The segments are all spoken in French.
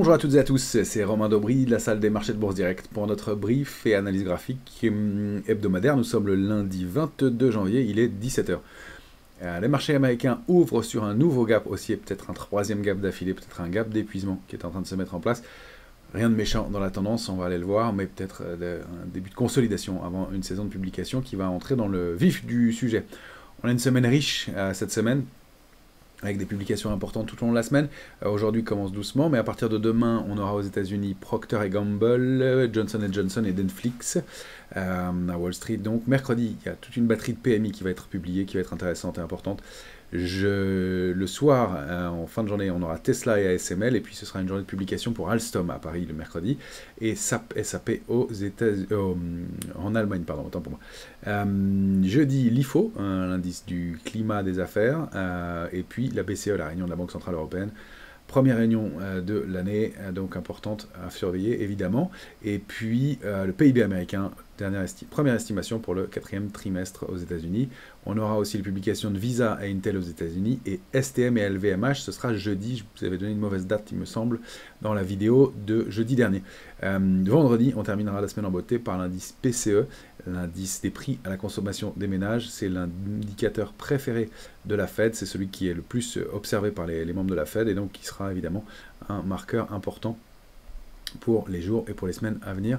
Bonjour à toutes et à tous, c'est Romain Daubry de la salle des marchés de Bourse Direct pour notre brief et analyse graphique hebdomadaire. Nous sommes le lundi 22 janvier, il est 17 h. Les marchés américains ouvrent sur un nouveau gap haussier, peut-être un troisième gap d'affilée, peut-être un gap d'épuisement qui est en train de se mettre en place. Rien de méchant dans la tendance, on va aller le voir, mais peut-être un début de consolidation avant une saison de publication qui va entrer dans le vif du sujet. On a une semaine riche cette semaine, avec des publications importantes tout au long de la semaine. Aujourd'hui commence doucement, mais à partir de demain, on aura aux États-Unis Procter & Gamble, Johnson & Johnson et Netflix à Wall Street. Donc mercredi, il y a toute une batterie de PMI qui va être publiée, qui va être intéressante et importante. Le soir, en fin de journée, on aura Tesla et ASML, et puis ce sera une journée de publication pour Alstom à Paris le mercredi, et SAP en Allemagne, pardon, autant pour moi. Jeudi, l'IFO, l'indice du climat des affaires, et puis la BCE, la réunion de la Banque Centrale Européenne. Première réunion de l'année, donc importante à surveiller évidemment. Et puis le PIB américain, première estimation pour le quatrième trimestre aux États-Unis. On aura aussi les publications de Visa et Intel aux États-Unis. Et STM et LVMH, ce sera jeudi. Je vous avais donné une mauvaise date, il me semble, dans la vidéo de jeudi dernier. Vendredi, on terminera la semaine en beauté par l'indice PCE, l'indice des prix à la consommation des ménages. C'est l'indicateur préféré de la Fed. C'est celui qui est le plus observé par les membres de la Fed et donc qui sera évidemment un marqueur important pour les jours et pour les semaines à venir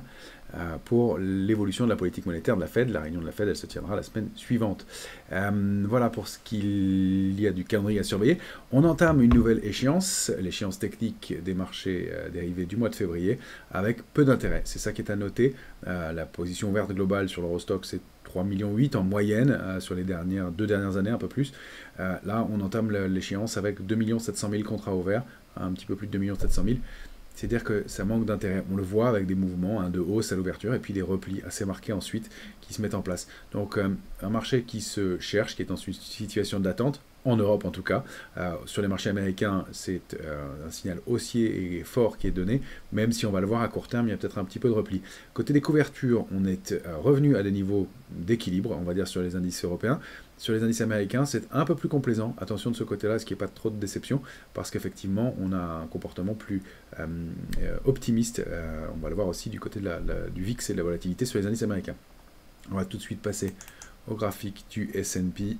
pour l'évolution de la politique monétaire de la Fed. La réunion de la Fed, elle se tiendra la semaine suivante. Voilà pour ce qu'il y a du calendrier à surveiller. On entame une nouvelle échéance, l'échéance technique des marchés dérivés du mois de février, avec peu d'intérêt. C'est ça qui est à noter. La position verte globale sur l'Eurostock, c'est 3,8 millions en moyenne sur les deux dernières années, un peu plus. Là, on entame l'échéance avec 2 700 000 contrats ouverts, un petit peu plus de 2 700 000. C'est-à-dire que ça manque d'intérêt. On le voit avec des mouvements de hausse à l'ouverture et puis des replis assez marqués ensuite qui se mettent en place. Donc un marché qui se cherche, qui est en situation d'attente, en Europe en tout cas. Sur les marchés américains, c'est un signal haussier et fort qui est donné, même si on va le voir à court terme, il y a peut-être un petit peu de repli. Côté des couvertures, on est revenu à des niveaux d'équilibre, on va dire, sur les indices européens. Sur les indices américains, c'est un peu plus complaisant. Attention de ce côté-là, ce qui n'est pas trop de déception, parce qu'effectivement, on a un comportement plus optimiste. On va le voir aussi du côté du VIX et de la volatilité sur les indices américains. On va tout de suite passer au graphique du S&P.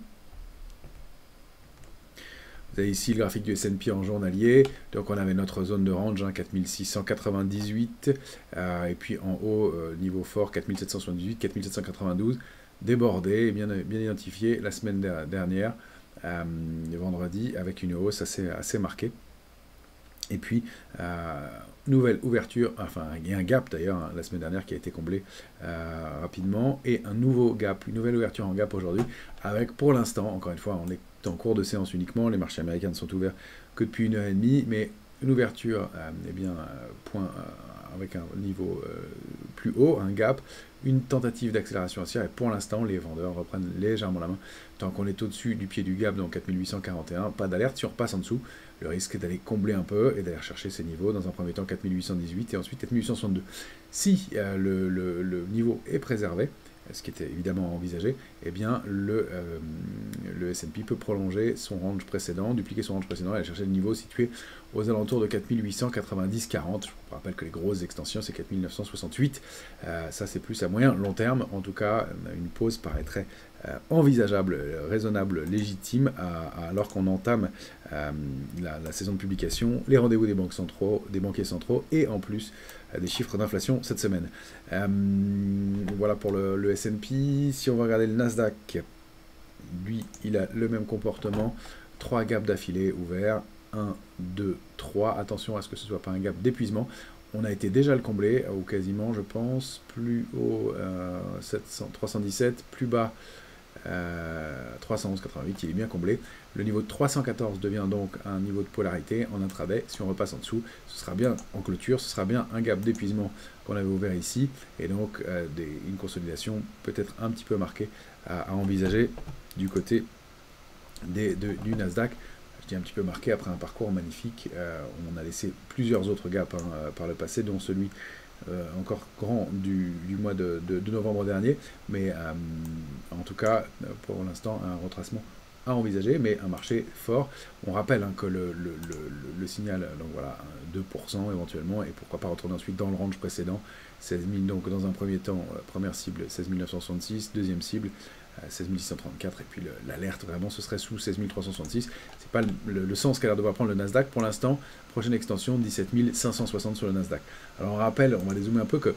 Vous avez ici le graphique du S&P en journalier. Donc on avait notre zone de range, 4698. Et puis en haut, niveau fort, 4778, 4792. Débordé, bien identifié la semaine dernière, vendredi, avec une hausse assez marquée. Et puis, nouvelle ouverture, enfin, il y a un gap d'ailleurs, la semaine dernière qui a été comblé rapidement, et un nouveau gap, une nouvelle ouverture en gap aujourd'hui, avec pour l'instant, encore une fois, on est en cours de séance uniquement, les marchés américains ne sont ouverts que depuis 1h30, mais une ouverture, avec un niveau plus haut, un gap, une tentative d'accélération haussière, et pour l'instant, les vendeurs reprennent légèrement la main. Tant qu'on est au-dessus du pied du gap, donc 4841, pas d'alerte. Si on repasse en dessous, le risque est d'aller combler un peu et d'aller chercher ces niveaux. Dans un premier temps, 4818 et ensuite 4862. Si le niveau est préservé, ce qui était évidemment envisagé, eh bien le S&P peut prolonger son range précédent, dupliquer son range précédent et aller chercher le niveau situé aux alentours de 4890-40. Je vous rappelle que les grosses extensions, c'est 4968. Ça, c'est plus à moyen long terme. En tout cas, une pause paraîtrait envisageable, raisonnable, légitime, alors qu'on entame la saison de publication, les rendez-vous des banquiers centraux, et en plus des chiffres d'inflation cette semaine. Voilà pour le S&P. Si on va regarder le Nasdaq, lui, il a le même comportement. 3 gaps d'affilée ouverts. 1, 2, 3. Attention à ce que ce ne soit pas un gap d'épuisement. On a été déjà le combler, ou quasiment, je pense. Plus haut, 317. Plus bas, 311,88, il est bien comblé. Le niveau de 314 devient donc un niveau de polarité en intraday. Si on repasse en dessous, ce sera bien en clôture, ce sera bien un gap d'épuisement qu'on avait ouvert ici, et donc une consolidation peut-être un petit peu marquée à envisager du côté du Nasdaq. Je dis un petit peu marqué après un parcours magnifique. On a laissé plusieurs autres gaps par le passé, dont celui encore grand du mois de novembre dernier, mais en tout cas, pour l'instant, un retracement à envisager, mais un marché fort. On rappelle hein, que le signal, donc voilà, 2% éventuellement, et pourquoi pas retourner ensuite dans le range précédent, 16 000, donc dans un premier temps, première cible 16 966, deuxième cible 16 634, et puis l'alerte vraiment ce serait sous 16 366. C'est pas le sens qu'a l'air de devoir prendre le Nasdaq pour l'instant. Prochaine extension 17 560 sur le Nasdaq. Alors on rappelle, on va dézoomer un peu, que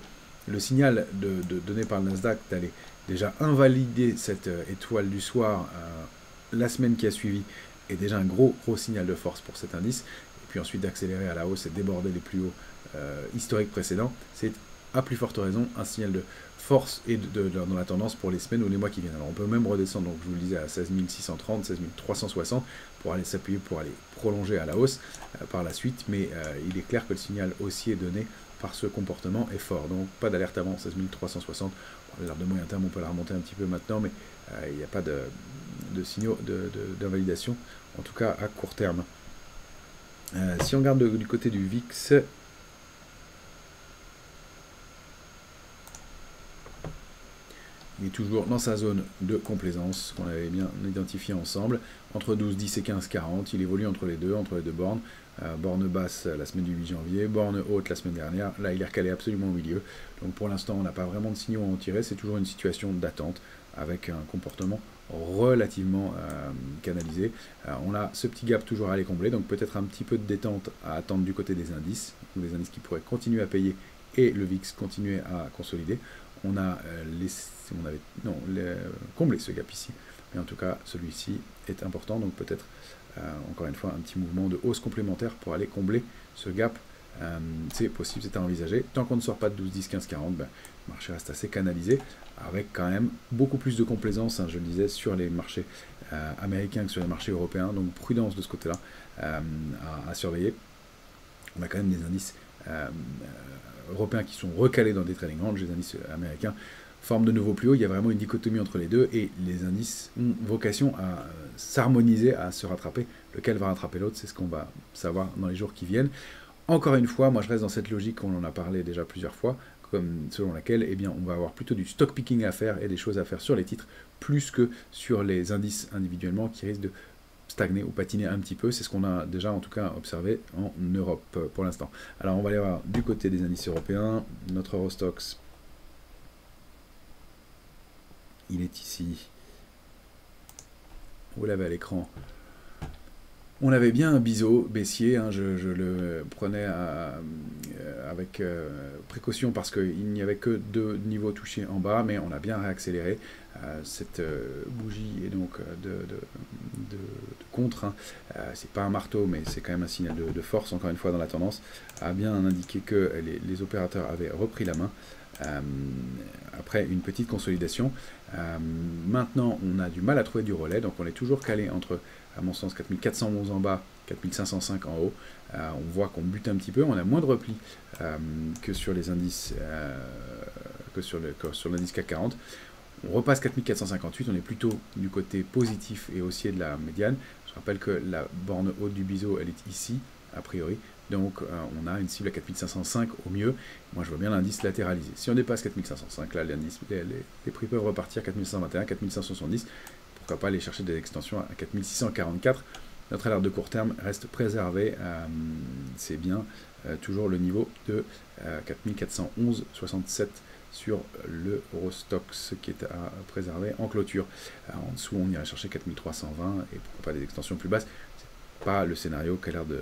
le signal donné par le Nasdaq d'aller déjà invalider cette étoile du soir la semaine qui a suivi est déjà un gros signal de force pour cet indice, et puis ensuite d'accélérer à la hausse et déborder les plus hauts historiques précédents, c'est à plus forte raison un signal de force et dans la tendance pour les semaines ou les mois qui viennent. Alors on peut même redescendre, donc je vous le disais, à 16 630, 16 360 pour aller s'appuyer, pour aller prolonger à la hausse par la suite, mais il est clair que le signal haussier donné par ce comportement est fort, donc pas d'alerte avant 16 360. L'alerte de moyen terme, on peut la remonter un petit peu maintenant, mais il n'y a pas de signaux d'invalidation, en tout cas à court terme. Si on regarde du côté du VIX, il est toujours dans sa zone de complaisance qu'on avait bien identifié ensemble, entre 12, 10 et 15, 40. Il évolue entre les deux bornes. Borne basse la semaine du 8 janvier, borne haute la semaine dernière. Là, il est recalé absolument au milieu. Donc pour l'instant, on n'a pas vraiment de signaux à en tirer. C'est toujours une situation d'attente avec un comportement relativement canalisé. On a ce petit gap toujours à aller combler, donc peut-être un petit peu de détente à attendre du côté des indices, ou des indices qui pourraient continuer à payer et le VIX continuer à consolider. On a comblé ce gap ici, mais en tout cas celui-ci est important, donc peut-être encore une fois un petit mouvement de hausse complémentaire pour aller combler ce gap. C'est possible, c'est à envisager. Tant qu'on ne sort pas de 12, 10, 15, 40, le marché reste assez canalisé, avec quand même beaucoup plus de complaisance, hein, je le disais, sur les marchés américains que sur les marchés européens, donc prudence de ce côté-là à surveiller. On a quand même des indices européens qui sont recalés dans des trading ranges, les indices américains forment de nouveau plus haut. Il y a vraiment une dichotomie entre les deux, et les indices ont vocation à s'harmoniser, à se rattraper. Lequel va rattraper l'autre, c'est ce qu'on va savoir dans les jours qui viennent. Encore une fois, moi je reste dans cette logique, on en a parlé déjà plusieurs fois, selon laquelle eh bien, on va avoir plutôt du stock picking à faire et des choses à faire sur les titres, plus que sur les indices individuellement qui risquent de stagner ou patiner un petit peu. C'est ce qu'on a déjà en tout cas observé en Europe pour l'instant. Alors on va aller voir du côté des indices européens. Notre Eurostoxx, il est ici. Vous l'avez à l'écran. On avait bien un biseau baissier, hein, je le prenais avec précaution parce qu'il n'y avait que 2 niveaux touchés en bas, mais on a bien réaccéléré. Cette bougie est donc de contre, hein. C'est pas un marteau, mais c'est quand même un signal de force, encore une fois, dans la tendance, a bien indiqué que les opérateurs avaient repris la main après une petite consolidation. Maintenant, on a du mal à trouver du relais, donc on est toujours calé entre, à mon sens, 4411 en bas, 4505 en haut. On voit qu'on bute un petit peu, on a moins de repli que sur les indices, que sur l'indice CAC 40. On repasse 4458, on est plutôt du côté positif et haussier de la médiane. Je rappelle que la borne haute du biseau, elle est ici, a priori. Donc on a une cible à 4505 au mieux. Moi je vois bien l'indice latéralisé. Si on dépasse 4505, là les prix peuvent repartir 4121, 4570. Pourquoi pas aller chercher des extensions à 4644. Notre alerte de court terme reste préservée. C'est bien toujours le niveau de 4411,67 sur le Eurostoxx qui est à préserver en clôture. En dessous on ira chercher 4320 et pourquoi pas des extensions plus basses. Pas le scénario qui a l'air de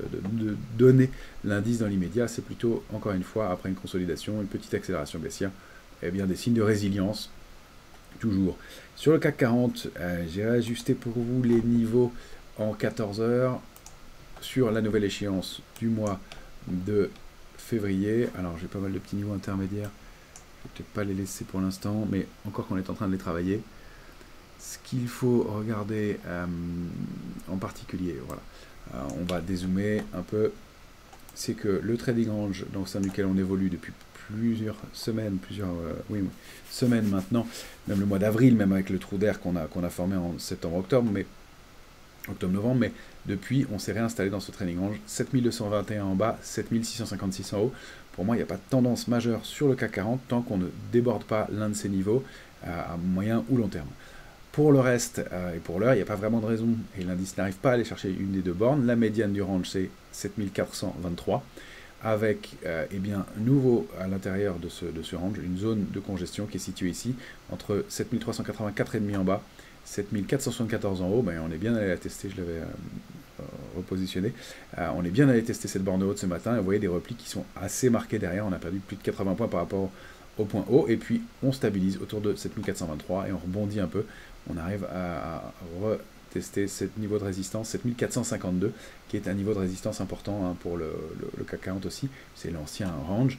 donner l'indice dans l'immédiat, c'est plutôt, encore une fois, après une consolidation, une petite accélération baissière, et bien des signes de résilience, toujours. Sur le CAC 40, j'ai réajusté pour vous les niveaux en 14 heures sur la nouvelle échéance du mois de février. Alors j'ai pas mal de petits niveaux intermédiaires, je vais peut-être pas les laisser pour l'instant, mais encore qu'on est en train de les travailler. Ce qu'il faut regarder en particulier, voilà, on va dézoomer un peu, c'est que le trading range au sein duquel on évolue depuis plusieurs semaines, semaines maintenant, même le mois d'avril, même avec le trou d'air qu'on a formé en septembre-octobre, octobre-novembre, mais depuis on s'est réinstallé dans ce trading range, 7221 en bas, 7656 en haut. Pour moi, il n'y a pas de tendance majeure sur le CAC 40 tant qu'on ne déborde pas l'un de ces niveaux à moyen ou long terme. Pour le reste, et pour l'heure, il n'y a pas vraiment de raison, et l'indice n'arrive pas à aller chercher une des deux bornes. La médiane du range, c'est 7423, avec eh bien, nouveau à l'intérieur de ce range, une zone de congestion qui est située ici, entre 7384,5 en bas, 7474 en haut. Ben, on est bien allé la tester, je l'avais repositionné. On est bien allé tester cette borne haute ce matin, et vous voyez des replis qui sont assez marqués derrière. On a perdu plus de 80 points par rapport au point haut, et puis on stabilise autour de 7423, et on rebondit un peu. On arrive à retester ce niveau de résistance, 7452, qui est un niveau de résistance important hein, pour le CAC 40 aussi. C'est l'ancien range.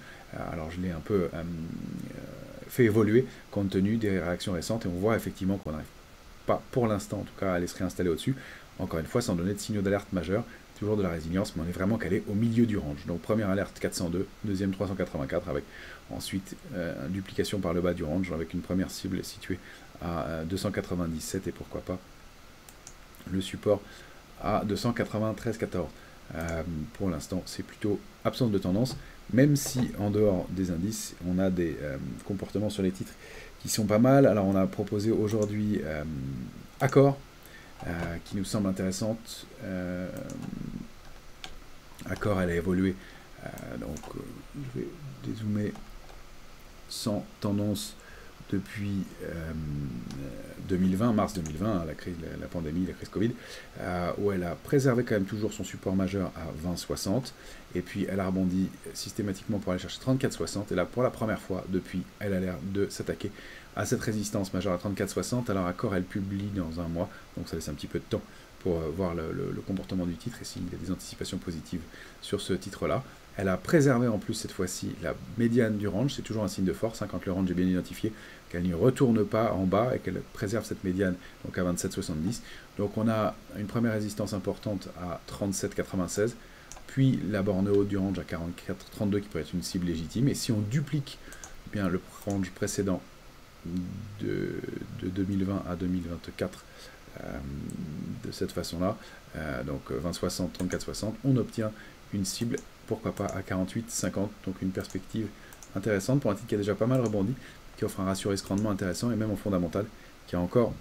Alors je l'ai un peu fait évoluer compte tenu des réactions récentes, et on voit effectivement qu'on n'arrive pas, pour l'instant en tout cas, à aller se réinstaller au-dessus. Encore une fois, sans donner de signaux d'alerte majeurs, toujours de la résilience, mais on est vraiment calé au milieu du range. Donc première alerte 402, deuxième 384, avec ensuite duplication par le bas du range, avec une première cible située à 297, et pourquoi pas le support à 293,14. Pour l'instant, c'est plutôt absence de tendance, même si en dehors des indices, on a des comportements sur les titres qui sont pas mal. Alors on a proposé aujourd'hui Accor, qui nous semble intéressante. Accor, elle a évolué, donc je vais dézoomer, sans tendance depuis 2020, mars 2020, la pandémie, la crise Covid, où elle a préservé quand même toujours son support majeur à 20,60, et puis elle a rebondi systématiquement pour aller chercher 34,60, et là pour la première fois depuis, elle a l'air de s'attaquer à cette résistance majeure à 34,60. Alors Accor, elle publie dans un mois, donc ça laisse un petit peu de temps pour voir le comportement du titre et s'il y a des anticipations positives sur ce titre-là. Elle a préservé en plus cette fois-ci la médiane du range, c'est toujours un signe de force, hein, quand le range est bien identifié, qu'elle n'y retourne pas en bas et qu'elle préserve cette médiane donc à 27,70. Donc on a une première résistance importante à 37,96, puis la borne haute du range à 44,32 qui peut être une cible légitime. Et si on duplique bien le range précédent de 2020 à 2024 de cette façon-là, donc 20,60, 34,60, on obtient une cible, pourquoi pas à 48,50, donc une perspective intéressante pour un titre qui a déjà pas mal rebondi, qui offre un ratio risque-rendement intéressant, et même en fondamental, qui a encore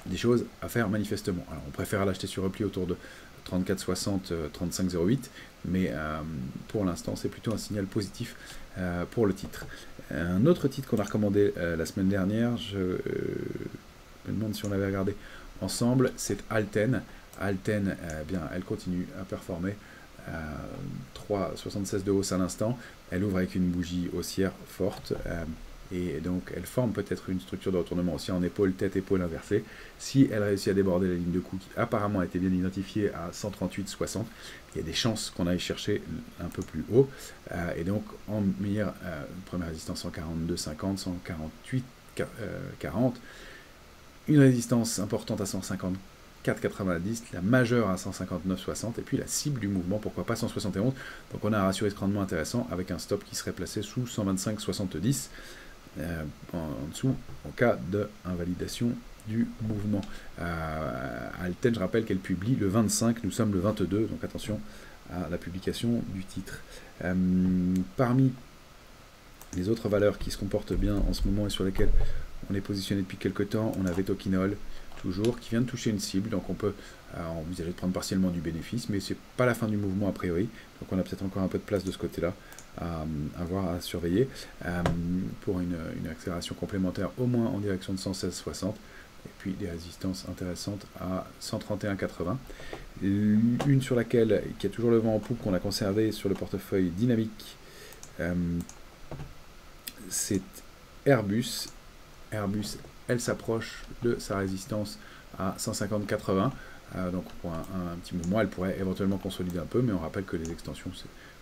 des choses à faire manifestement. Alors on préfère l'acheter sur repli autour de 34,60, 35,08, mais pour l'instant c'est plutôt un signal positif pour le titre. Un autre titre qu'on a recommandé la semaine dernière, je me demande si on l'avait regardé ensemble, c'est Alten. Alten, bien, elle continue à performer. 3,76 de hausse à l'instant. Elle ouvre avec une bougie haussière forte, et donc elle forme peut-être une structure de retournement aussi en épaule, tête, épaule inversée. Si elle réussit à déborder la ligne de coup qui apparemment a été bien identifiée à 138,60, il y a des chances qu'on aille chercher un peu plus haut, et donc en meilleure première résistance 142,50, 148,40, une résistance importante à 154,90, la majeure à 159,60, et puis la cible du mouvement, pourquoi pas 171. Donc on a un ratio risque-rendement intéressant avec un stop qui serait placé sous 125,70 en dessous en cas d'invalidation du mouvement. Alten, je rappelle qu'elle publie le 25, nous sommes le 22, donc attention à la publication du titre. Parmi les autres valeurs qui se comportent bien en ce moment et sur lesquelles on est positionné depuis quelques temps, on avait Tokinol, toujours, qui vient de toucher une cible, donc on peut envisager de prendre partiellement du bénéfice, mais c'est pas la fin du mouvement a priori, donc on a peut-être encore un peu de place de ce côté-là à voir, à surveiller, pour une accélération complémentaire au moins en direction de 116,60, et puis des résistances intéressantes à 131,80. Une sur laquelle, qui a toujours le vent en poupe, qu'on a conservé sur le portefeuille dynamique, c'est Airbus. Airbus, elle s'approche de sa résistance à 150,80. Donc pour un petit mouvement, elle pourrait éventuellement consolider un peu, mais on rappelle que les extensions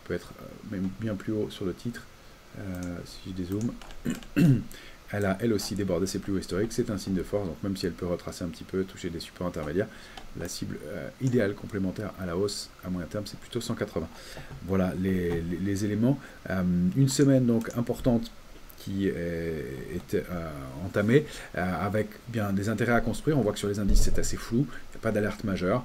peut être même bien plus haut sur le titre. Si je dézoome, elle a elle aussi débordé ses plus hauts historiques, c'est un signe de force, donc même si elle peut retracer un petit peu, toucher des supports intermédiaires, la cible idéale complémentaire à la hausse à moyen terme, c'est plutôt 180. Voilà les éléments. Une semaine donc importante qui est entamé, avec bien des intérêts à construire. On voit que sur les indices c'est assez flou, il n'y a pas d'alerte majeure,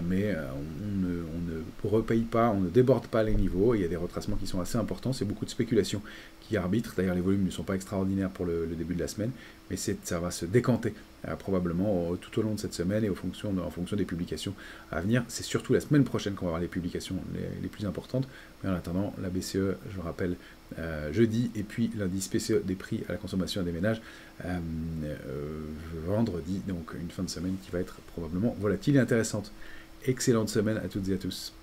mais on ne repaye pas, on ne déborde pas les niveaux, il y a des retracements qui sont assez importants, c'est beaucoup de spéculation qui arbitre. D'ailleurs, les volumes ne sont pas extraordinaires pour le début de la semaine, mais ça va se décanter probablement tout au long de cette semaine et en fonction des publications à venir. C'est surtout la semaine prochaine qu'on va avoir les publications les plus importantes. Mais en attendant, la BCE, je le rappelle, jeudi, et puis l'indice PCE des prix à la consommation et des ménages vendredi, donc une fin de semaine qui va être probablement volatile et intéressante. Excellente semaine à toutes et à tous.